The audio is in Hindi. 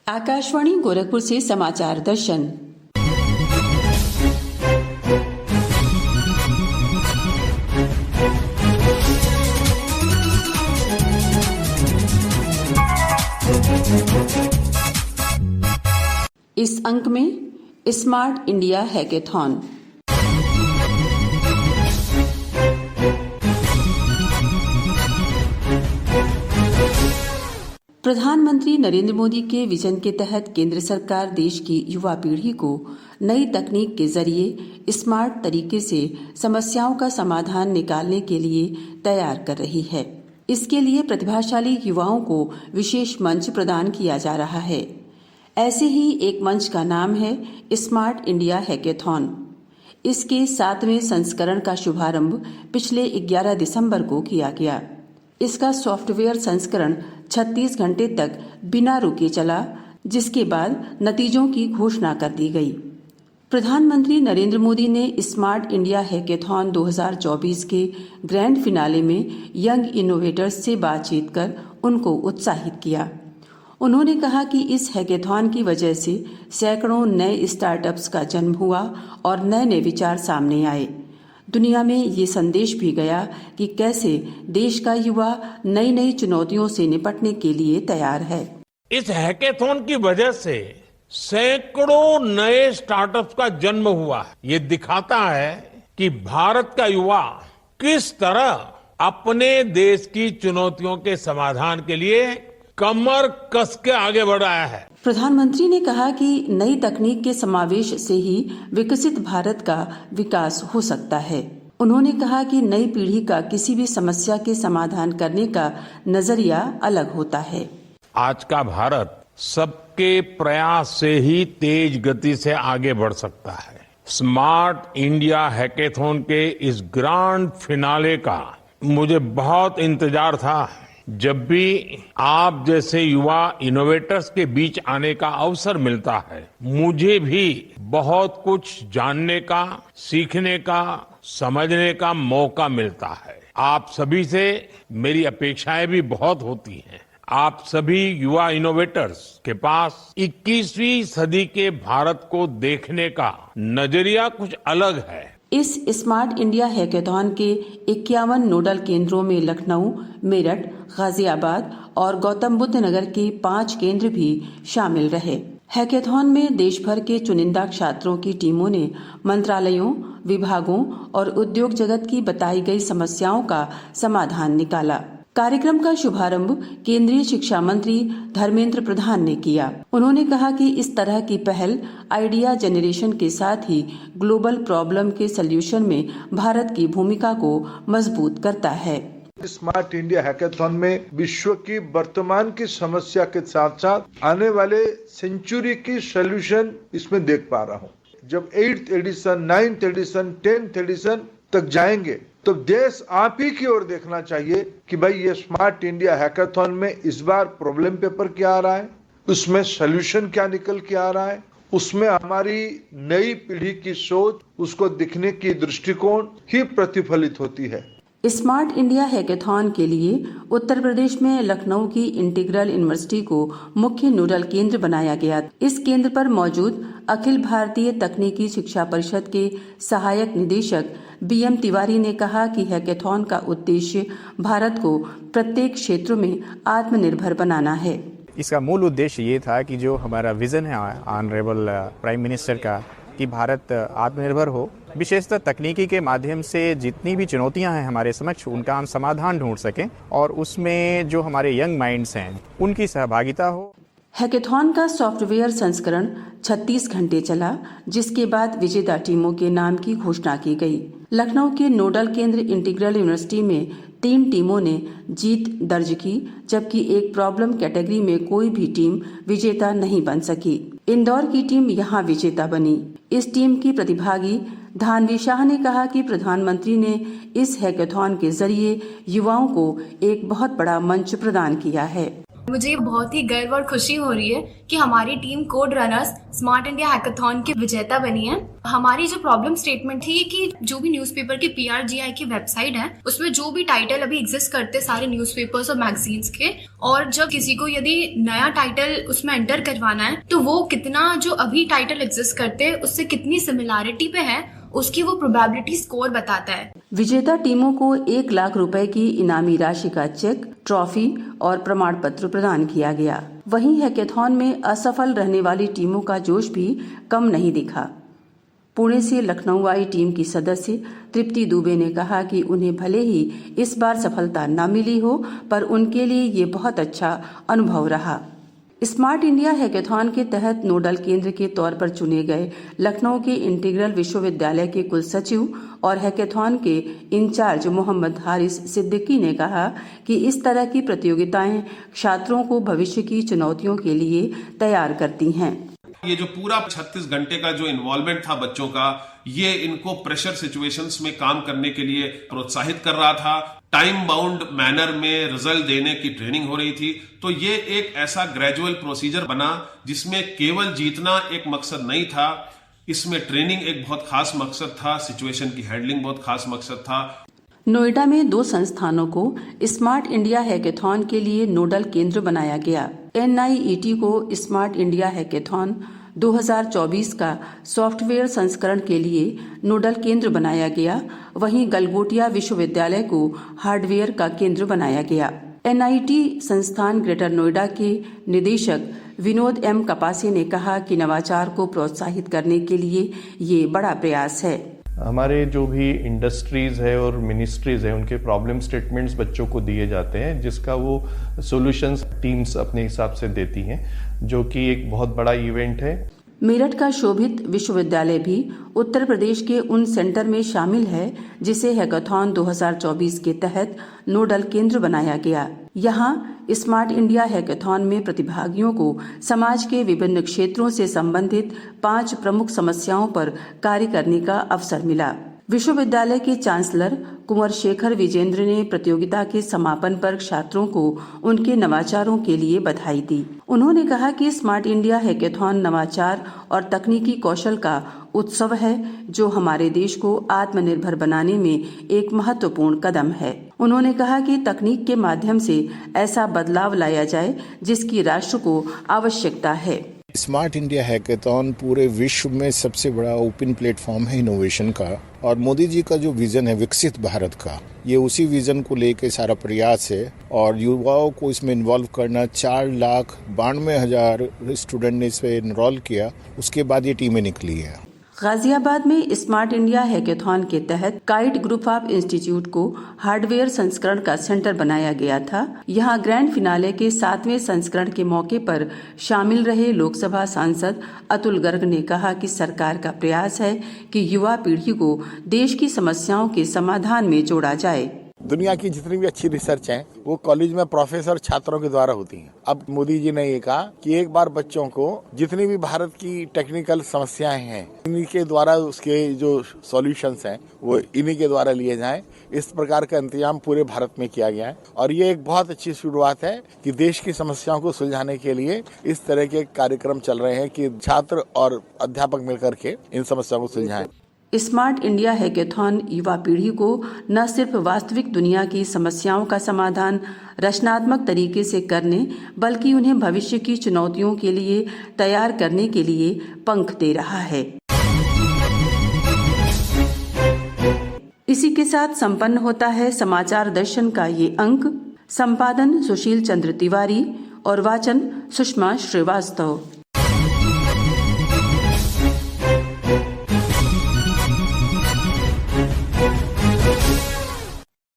आकाशवाणी गोरखपुर से समाचार दर्शन। इस अंक में स्मार्ट इंडिया हैकेथॉन। प्रधानमंत्री नरेंद्र मोदी के विजन के तहत केंद्र सरकार देश की युवा पीढ़ी को नई तकनीक के जरिए स्मार्ट तरीके से समस्याओं का समाधान निकालने के लिए तैयार कर रही है। इसके लिए प्रतिभाशाली युवाओं को विशेष मंच प्रदान किया जा रहा है। ऐसे ही एक मंच का नाम है स्मार्ट इंडिया हैकेथॉन। इसके 7वें संस्करण का शुभारंभ पिछले 11 दिसंबर को किया गया। इसका सॉफ्टवेयर संस्करण 36 घंटे तक बिना रुके चला, जिसके बाद नतीजों की घोषणा कर दी गई। प्रधानमंत्री नरेंद्र मोदी ने स्मार्ट इंडिया हैकेथॉन 2024 के ग्रैंड फिनाले में यंग इनोवेटर्स से बातचीत कर उनको उत्साहित किया। उन्होंने कहा कि इस हैकेथॉन की वजह से सैकड़ों नए स्टार्टअप्स का जन्म हुआ और नए नए विचार सामने आए। दुनिया में ये संदेश भी गया कि कैसे देश का युवा नई नई चुनौतियों से निपटने के लिए तैयार है। इस हैकेथॉन की वजह से सैकड़ों नए स्टार्टअप्स का जन्म हुआ है। ये दिखाता है कि भारत का युवा किस तरह अपने देश की चुनौतियों के समाधान के लिए कमर कस के आगे बढ़ रहा है। प्रधानमंत्री ने कहा कि नई तकनीक के समावेश से ही विकसित भारत का विकास हो सकता है। उन्होंने कहा कि नई पीढ़ी का किसी भी समस्या के समाधान करने का नजरिया अलग होता है। आज का भारत सबके प्रयास से ही तेज गति से आगे बढ़ सकता है। स्मार्ट इंडिया हैकेथॉन के इस ग्रैंड फिनाले का मुझे बहुत इंतजार था। जब भी आप जैसे युवा इनोवेटर्स के बीच आने का अवसर मिलता है, मुझे भी बहुत कुछ जानने का, सीखने का, समझने का मौका मिलता है। आप सभी से मेरी अपेक्षाएं भी बहुत होती हैं। आप सभी युवा इनोवेटर्स के पास 21वीं सदी के भारत को देखने का नजरिया कुछ अलग है। इस स्मार्ट इंडिया हैकेथॉन के 51 नोडल केंद्रों में लखनऊ, मेरठ, गाजियाबाद और गौतम बुद्ध नगर के 5 केंद्र भी शामिल रहे। हैकेथॉन में देश भर के चुनिंदा छात्रों की टीमों ने मंत्रालयों, विभागों और उद्योग जगत की बताई गई समस्याओं का समाधान निकाला। कार्यक्रम का शुभारंभ केंद्रीय शिक्षा मंत्री धर्मेंद्र प्रधान ने किया। उन्होंने कहा कि इस तरह की पहल आइडिया जनरेशन के साथ ही ग्लोबल प्रॉब्लम के सलूशन में भारत की भूमिका को मजबूत करता है। स्मार्ट इंडिया हैकेथॉन में विश्व की वर्तमान की समस्या के साथ साथ आने वाले सेंचुरी की सलूशन इसमें देख पा रहा हूँ। जब 8th addition, 9th addition, 10th addition तक जाएंगे तो देश आप ही की ओर देखना चाहिए कि भाई ये स्मार्ट इंडिया हैकेथॉन में इस बार प्रॉब्लम पेपर क्या आ रहा है, उसमें सलूशन क्या निकल के आ रहा है, उसमें हमारी नई पीढ़ी की सोच, उसको दिखने की दृष्टिकोण ही प्रतिफलित होती है। स्मार्ट इंडिया हैकेथॉन के लिए उत्तर प्रदेश में लखनऊ की इंटीग्रल यूनिवर्सिटी को मुख्य नोडल केंद्र बनाया गया। इस केंद्र पर मौजूद अखिल भारतीय तकनीकी शिक्षा परिषद के सहायक निदेशक BM तिवारी ने कहा कि हैकेथॉन का उद्देश्य भारत को प्रत्येक क्षेत्र में आत्मनिर्भर बनाना है। इसका मूल उद्देश्य ये था कि जो हमारा विजन है ऑनरेबल प्राइम मिनिस्टर का कि भारत आत्मनिर्भर हो, विशेषतः तकनीकी के माध्यम से जितनी भी चुनौतियां हैं हमारे समक्ष उनका हम समाधान ढूंढ सकें और उसमें जो हमारे यंग माइंड्स हैं उनकी सहभागिता हो। हैकेथॉन का सॉफ्टवेयर संस्करण 36 घंटे चला, जिसके बाद विजेता टीमों के नाम की घोषणा की गई। लखनऊ के नोडल केंद्र इंटीग्रल यूनिवर्सिटी में 3 टीमों ने जीत दर्ज की, जबकि एक प्रॉब्लम कैटेगरी में कोई भी टीम विजेता नहीं बन सकी। इंदौर की टीम यहां विजेता बनी। इस टीम की प्रतिभागी धानवी शाह ने कहा कि प्रधानमंत्री ने इस हैकेथॉन के जरिए युवाओं को एक बहुत बड़ा मंच प्रदान किया है। मुझे बहुत ही गर्व और खुशी हो रही है कि हमारी team code runners smart India hackathon की विजेता बनी है। हमारी जो प्रॉब्लम स्टेटमेंट थी कि जो भी न्यूज़पेपर की PRGI की वेबसाइट है उसमें जो भी टाइटल अभी एग्जिस्ट करते सारे न्यूज़पेपर्स और मैगजीन्स के, और जब किसी को यदि नया टाइटल उसमें एंटर करवाना है तो वो कितना जो अभी टाइटल एग्जिस्ट करते उससे कितनी सिमिलैरिटी पे है उसकी वो प्रोबेबिलिटी स्कोर बताता है। विजेता टीमों को 1 लाख रुपए की इनामी राशि का चेक, ट्रॉफी और प्रमाण पत्र प्रदान किया गया। वहीं हैकाथॉन में असफल रहने वाली टीमों का जोश भी कम नहीं दिखा। पुणे से लखनऊ आई टीम की सदस्य तृप्ति दुबे ने कहा कि उन्हें भले ही इस बार सफलता न मिली हो, पर उनके लिए ये बहुत अच्छा अनुभव रहा। स्मार्ट इंडिया हैकाथॉन के तहत नोडल केंद्र के तौर पर चुने गए लखनऊ के इंटीग्रल विश्वविद्यालय के कुल सचिव और हैकाथॉन के इंचार्ज मोहम्मद हारिस सिद्दीकी ने कहा कि इस तरह की प्रतियोगिताएं छात्रों को भविष्य की चुनौतियों के लिए तैयार करती हैं। ये जो पूरा 36 घंटे का जो इन्वॉल्वमेंट था बच्चों का, ये इनको प्रेशर सिचुएशंस में काम करने के लिए प्रोत्साहित कर रहा था। टाइम बाउंड मैनर में रिजल्ट देने की ट्रेनिंग हो रही थी। तो ये एक ऐसा ग्रेजुअल प्रोसीजर बना जिसमें केवल जीतना एक मकसद नहीं था, इसमें ट्रेनिंग एक बहुत खास मकसद था, सिचुएशन की हैंडलिंग बहुत खास मकसद था। नोएडा में 2 संस्थानों को स्मार्ट इंडिया हैकाथॉन के लिए नोडल केंद्र बनाया गया। NIET को स्मार्ट इंडिया हैकाथॉन 2024 का सॉफ्टवेयर संस्करण के लिए नोडल केंद्र बनाया गया। वहीं गलगोटिया विश्वविद्यालय को हार्डवेयर का केंद्र बनाया गया। NIT संस्थान ग्रेटर नोएडा के निदेशक विनोद M कपासे ने कहा कि नवाचार को प्रोत्साहित करने के लिए ये बड़ा प्रयास है। हमारे जो भी इंडस्ट्रीज है और मिनिस्ट्रीज है उनके प्रॉब्लम स्टेटमेंट्स बच्चों को दिए जाते हैं, जिसका वो सॉल्यूशंस टीम्स अपने हिसाब से देती हैं, जो कि एक बहुत बड़ा इवेंट है। मेरठ का शोभित विश्वविद्यालय भी उत्तर प्रदेश के उन सेंटर में शामिल है जिसे हैकाथॉन 2024 के तहत नोडल केंद्र बनाया गया। यहाँ स्मार्ट इंडिया हैकाथॉन में प्रतिभागियों को समाज के विभिन्न क्षेत्रों से संबंधित 5 प्रमुख समस्याओं पर कार्य करने का अवसर मिला। विश्वविद्यालय के चांसलर कुंवर शेखर विजेंद्र ने प्रतियोगिता के समापन पर छात्रों को उनके नवाचारों के लिए बधाई दी। उन्होंने कहा कि स्मार्ट इंडिया हैकाथॉन नवाचार और तकनीकी कौशल का उत्सव है जो हमारे देश को आत्मनिर्भर बनाने में एक महत्वपूर्ण कदम है। उन्होंने कहा कि तकनीक के माध्यम से ऐसा बदलाव लाया जाए जिसकी राष्ट्र को आवश्यकता है। स्मार्ट इंडिया हैकाथॉन पूरे विश्व में सबसे बड़ा ओपन प्लेटफॉर्म है इनोवेशन का, और मोदी जी का जो विजन है विकसित भारत का, ये उसी विजन को लेके सारा प्रयास है। और युवाओं को इसमें इन्वॉल्व करना, 4,92,000 स्टूडेंट ने इसमें इनरोल किया, उसके बाद ये टीमें निकली हैं। गाजियाबाद में स्मार्ट इंडिया हैकाथॉन के तहत काइट ग्रुप ऑफ इंस्टीट्यूट को हार्डवेयर संस्करण का सेंटर बनाया गया था। यहां ग्रैंड फिनाले के 7वें संस्करण के मौके पर शामिल रहे लोकसभा सांसद अतुल गर्ग ने कहा कि सरकार का प्रयास है कि युवा पीढ़ी को देश की समस्याओं के समाधान में जोड़ा जाए। दुनिया की जितनी भी अच्छी रिसर्च है वो कॉलेज में प्रोफेसर छात्रों के द्वारा होती है। अब मोदी जी ने ये कहा कि एक बार बच्चों को जितनी भी भारत की टेक्निकल समस्याएं हैं इन्हीं के द्वारा उसके जो सॉल्यूशंस हैं वो इन्हीं के द्वारा लिए जाएं। इस प्रकार का इंतजाम पूरे भारत में किया गया है और ये एक बहुत अच्छी शुरुआत है कि देश की समस्याओं को सुलझाने के लिए इस तरह के कार्यक्रम चल रहे हैं कि छात्र और अध्यापक मिलकर के इन समस्याओं को सुलझाएं। स्मार्ट इंडिया हैकाथॉन युवा पीढ़ी को न सिर्फ वास्तविक दुनिया की समस्याओं का समाधान रचनात्मक तरीके से करने बल्कि उन्हें भविष्य की चुनौतियों के लिए तैयार करने के लिए पंख दे रहा है। इसी के साथ संपन्न होता है समाचार दर्शन का ये अंक। संपादन सुशील चंद्र तिवारी और वाचन सुषमा श्रीवास्तव।